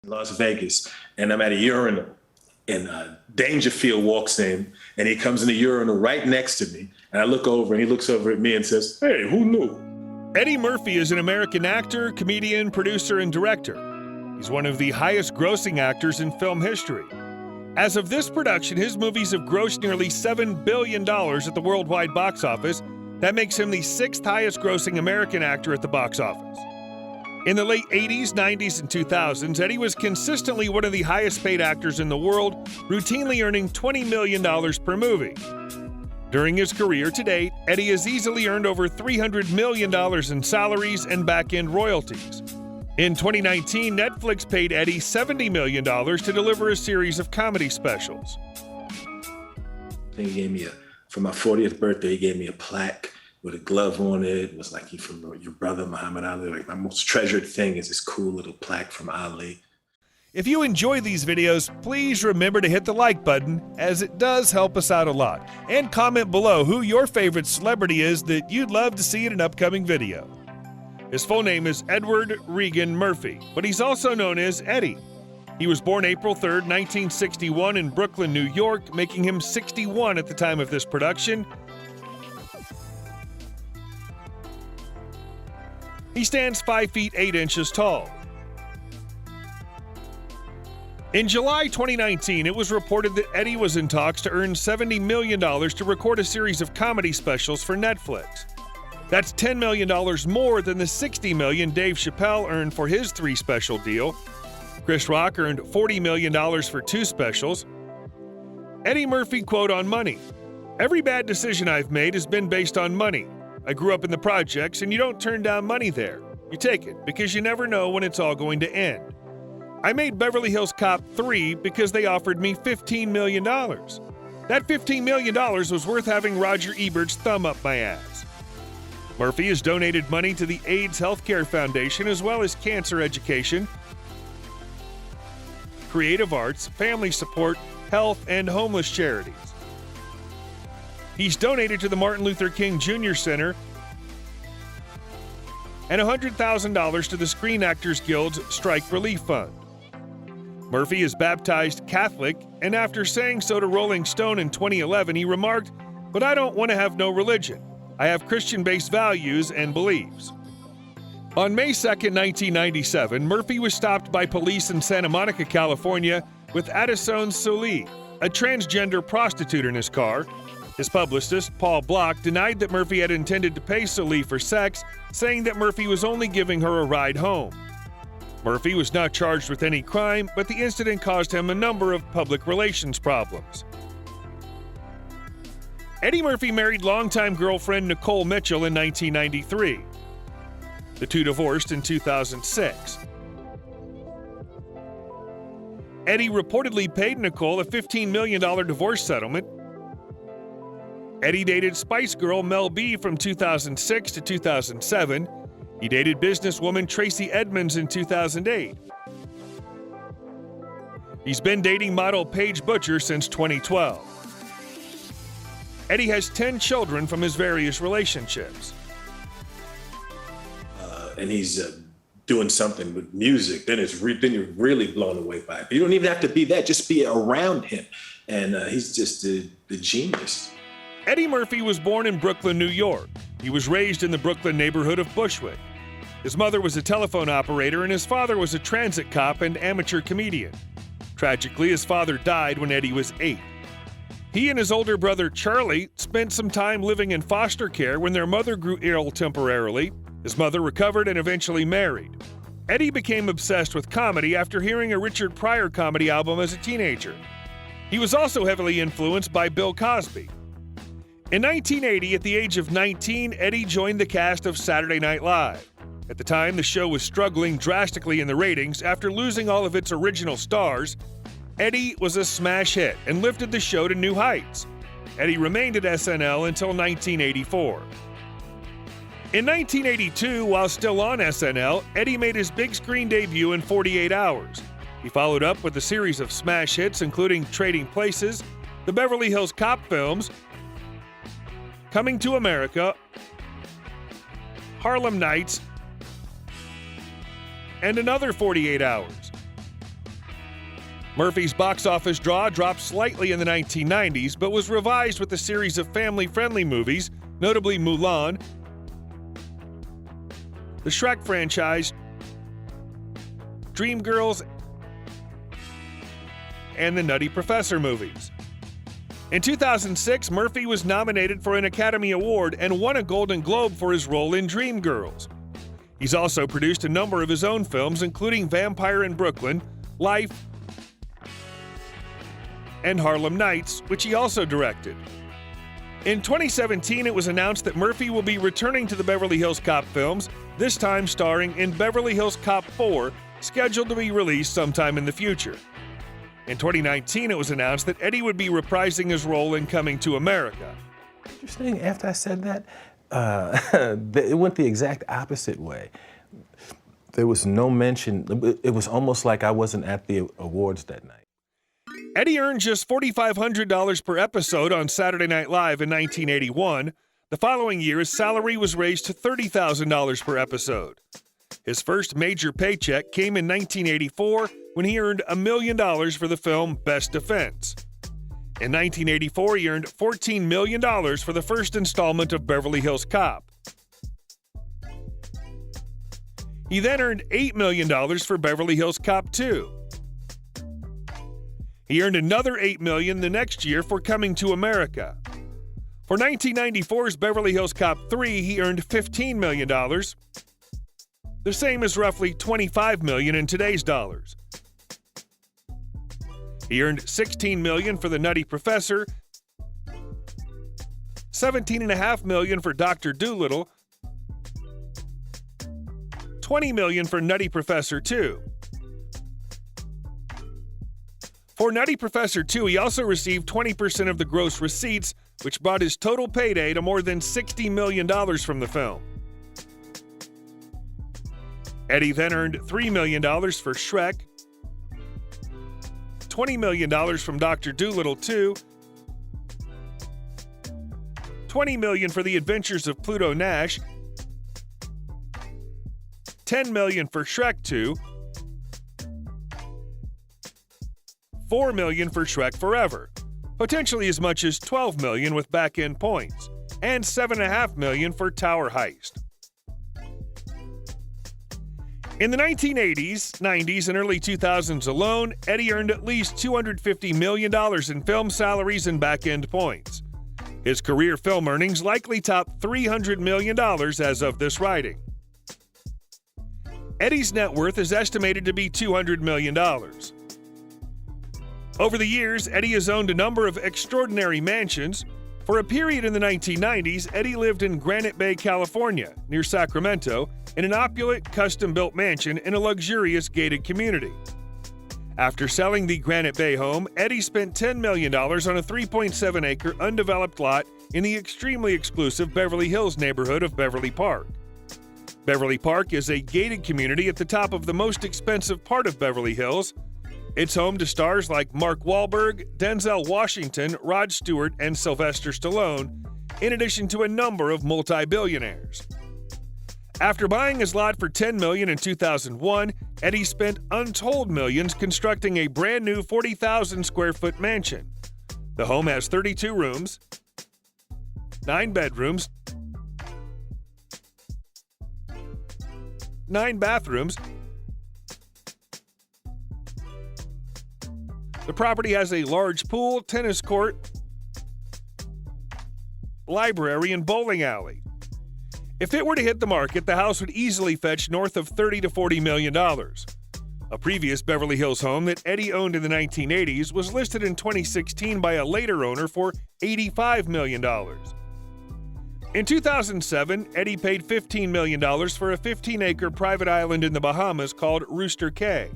in Las Vegas, and I'm at a urinal, and Dangerfield walks in, and he comes in the urinal right next to me, and I look over, and he looks over at me and says, "Hey, who knew?" Eddie Murphy is an American actor, comedian, producer, and director. He's one of the highest-grossing actors in film history. As of this production, his movies have grossed nearly $7 billion at the worldwide box office. That makes him the sixth highest-grossing American actor at the box office. In the late 80s, 90s, and 2000s, Eddie was consistently one of the highest-paid actors in the world, routinely earning $20 million per movie. During his career to date, Eddie has easily earned over $300 million in salaries and back-end royalties. In 2019, Netflix paid Eddie $70 million to deliver a series of comedy specials. He gave me for my 40th birthday, he gave me a plaque with a glove on it. It was like, "You from your brother, Muhammad Ali." Like, my most treasured thing is this cool little plaque from Ali. If you enjoy these videos, please remember to hit the like button, as it does help us out a lot. And comment below who your favorite celebrity is that you'd love to see in an upcoming video. His full name is Edward Regan Murphy, but he's also known as Eddie. He was born April 3rd, 1961 in Brooklyn, New York, making him 61 at the time of this production. He stands 5 feet 8 inches tall. In July 2019, it was reported that Eddie was in talks to earn $70 million to record a series of comedy specials for Netflix. That's $10 million more than the $60 million Dave Chappelle earned for his 3-special deal. Chris Rock earned $40 million for 2 specials. Eddie Murphy quote on money: "Every bad decision I've made has been based on money. I grew up in the projects, and you don't turn down money there. You take it, because you never know when it's all going to end. I made Beverly Hills Cop 3 because they offered me $15 million. That $15 million was worth having Roger Ebert's thumb up my ass." Murphy has donated money to the AIDS Healthcare Foundation, as well as cancer education, creative arts, family support, health, and homeless charities. He's donated to the Martin Luther King Jr. Center and $100,000 to the Screen Actors Guild's Strike Relief Fund. Murphy is baptized Catholic, and after saying so to Rolling Stone in 2011, he remarked, "But I don't want to have no religion. I have Christian-based values and beliefs." On May 2, 1997, Murphy was stopped by police in Santa Monica, California, with Addison Solis, a transgender prostitute, in his car. His publicist, Paul Block, denied that Murphy had intended to pay Solis for sex, saying that Murphy was only giving her a ride home. Murphy was not charged with any crime, but the incident caused him a number of public relations problems. Eddie Murphy married longtime girlfriend Nicole Mitchell in 1993. The two divorced in 2006. Eddie reportedly paid Nicole a $15 million divorce settlement. Eddie dated Spice Girl Mel B from 2006 to 2007. He dated businesswoman Tracy Edmonds in 2008. He's been dating model Paige Butcher since 2012. Eddie has 10 children from his various relationships. And he's doing something with music, then you're really blown away by it. You don't even have to be that, just be around him. And he's just the genius. Eddie Murphy was born in Brooklyn, New York. He was raised in the Brooklyn neighborhood of Bushwick. His mother was a telephone operator, and his father was a transit cop and amateur comedian. Tragically, his father died when Eddie was 8. He and his older brother, Charlie, spent some time living in foster care when their mother grew ill temporarily. His mother recovered and eventually married. Eddie became obsessed with comedy after hearing a Richard Pryor comedy album as a teenager. He was also heavily influenced by Bill Cosby. In 1980, at the age of 19, Eddie joined the cast of Saturday Night Live. At the time, the show was struggling drastically in the ratings after losing all of its original stars. Eddie was a smash hit and lifted the show to new heights. Eddie remained at SNL until 1984. In 1982, while still on SNL, Eddie made his big screen debut in 48 Hours. He followed up with a series of smash hits, including Trading Places, the Beverly Hills Cop films, Coming to America, Harlem Nights, and another 48 Hours. Murphy's box office draw dropped slightly in the 1990s, but was revised with a series of family-friendly movies, notably Mulan, the Shrek franchise, Dreamgirls, and the Nutty Professor movies. In 2006, Murphy was nominated for an Academy Award and won a Golden Globe for his role in Dreamgirls. He's also produced a number of his own films, including Vampire in Brooklyn, Life, and Harlem Nights, which he also directed. In 2017, it was announced that Murphy will be returning to the Beverly Hills Cop films, this time starring in Beverly Hills Cop 4, scheduled to be released sometime in the future. In 2019, it was announced that Eddie would be reprising his role in Coming to America. Interesting, after I said that, it went the exact opposite way. There was no mention. It was almost like I wasn't at the awards that night. Eddie earned just $4,500 per episode on Saturday Night Live in 1981. The following year, his salary was raised to $30,000 per episode. His first major paycheck came in 1984 when he earned $1 million for the film Best Defense. In 1984, he earned $14 million for the first installment of Beverly Hills Cop. He then earned $8 million for Beverly Hills Cop 2. He earned another $8 million the next year for Coming to America. For 1994's Beverly Hills Cop 3, he earned $15 million, the same as roughly $25 million in today's dollars. He earned $16 million for The Nutty Professor, $17.5 million for Dr. Dolittle, $20 million for Nutty Professor 2. For Nutty Professor 2, he also received 20% of the gross receipts, which brought his total payday to more than $60 million from the film. Eddie then earned $3 million for Shrek, $20 million from Dr. Dolittle 2, $20 million for The Adventures of Pluto Nash, $10 million for Shrek 2, $4 million for Shrek Forever, potentially as much as $12 million with back-end points, and $7.5 million for Tower Heist. In the 1980s, 90s, and early 2000s alone, Eddie earned at least $250 million in film salaries and back-end points. His career film earnings likely top $300 million as of this writing. Eddie's net worth is estimated to be $200 million. Over the years, Eddie has owned a number of extraordinary mansions. For a period in the 1990s, Eddie lived in Granite Bay, California, near Sacramento, in an opulent, custom-built mansion in a luxurious gated community. After selling the Granite Bay home, Eddie spent $10 million on a 3.7-acre undeveloped lot in the extremely exclusive Beverly Hills neighborhood of Beverly Park. Beverly Park is a gated community at the top of the most expensive part of Beverly Hills. It's home to stars like Mark Wahlberg, Denzel Washington, Rod Stewart, and Sylvester Stallone, in addition to a number of multi-billionaires. After buying his lot for $10 million in 2001, Eddie spent untold millions constructing a brand new 40,000 square foot mansion. The home has 32 rooms, 9 bedrooms, 9 bathrooms. The property has a large pool, tennis court, library, and bowling alley. If it were to hit the market, the house would easily fetch north of $30 to $40 million. A previous Beverly Hills home that Eddie owned in the 1980s was listed in 2016 by a later owner for $85 million. In 2007, Eddie paid $15 million for a 15-acre private island in the Bahamas called Rooster Cay.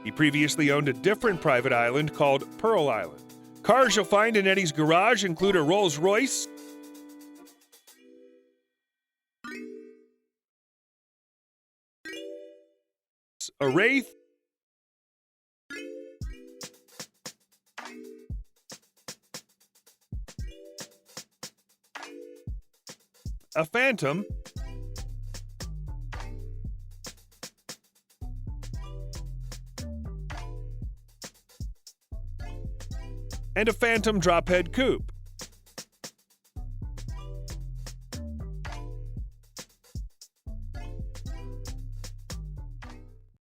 He previously owned a different private island called Pearl Island. Cars you'll find in Eddie's garage include a Rolls-Royce, a Wraith, a Phantom, and a Phantom drophead coupe.